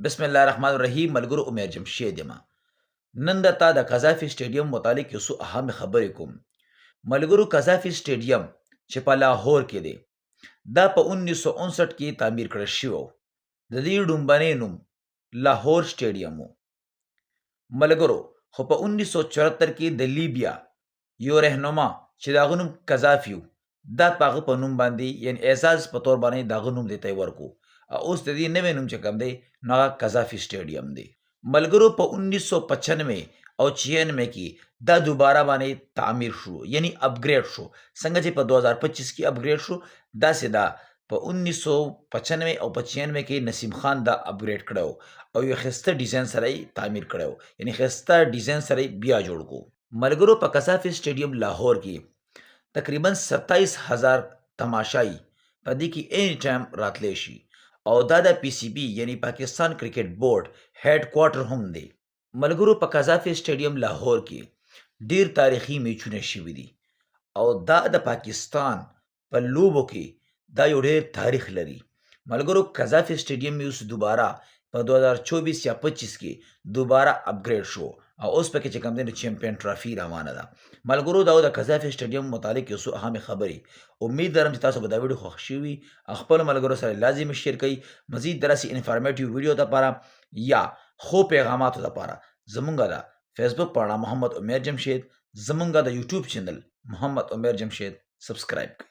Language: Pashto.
بسم الله الرحمن الرحیم. ملګرو، امیر جمشید یم. نن درته د قذافي سټیډیم متعلق یو څو اهم خبرې کوم. ملګرو، قذافي سټیډیم چې په لاهور کې دی، دا په 1959 کې تعمیر کړی شوی و. د دې ډومبنی نوم لاهور سټیډیم و. ملګرو، خو په 1974 کې د لیبیا یو رهنما چې د هغه نوم قذافي و، دا په هغه په نوم باندې یعنې اعزاز په طور باندې د هغه نوم دې ته یې ورکړو. او اوس د دې نوی نوم چې کوم دی نو هغه قذافي سټیډیم دی. ملګرو، په 1995 او 96 کې دا دوباره باندې تعمیر شو، یعنی اپګریډ شو. څنګه چې په 2025 کې اپګریډ شو، داسې دا په 1995 او په 96 کې نسیم خان دا اپګریډ کړی و او یو ښایسته ډیزاین سره یې تعمیر کړی و، یعنې ښایسته ډیزاین سره یې بیا جوړ کړو. ملګرو، په قذافي سټیډیم لاهور کې تقریبا 27,000 تماشایي په دې کې اینی ټایم راتلی شي. او دا د پی سی بی یعنی پاکستان کرکټ بورډ هیډ کوارټر هم دی. ملګرو، په قذافي سټیډیم لاهور کې ډیر تاریخي میچونه شوي دي او دا د پاکستان په لوبو کې دا یو ډیر تاریخ لري. ملګرو، قذافي سټیډیم اوس دوباره په 2024 یا 25 کې دوباره اپګریډ شو او اوس پکې چې کوم دی نو چمپیون ټرافي روانه ده. ملګرو، دا د قذافي سټیډیم متعلق یو څو اهمې خبرې. امید لرم چې تاسو به دا ویډیو خوښ شوي وي. خپلو ملګرو سره لازمي شیر کړئ. مزید داسې انفارمیټیو ویډیو دپاره یا ښو پیغاماتو دپاره زمونږ د فیسبوک پاڼه محمد امیر جمشید، زمونږ د یوټیوب چینل محمد امیر جمشید سبسکرایب کړئ.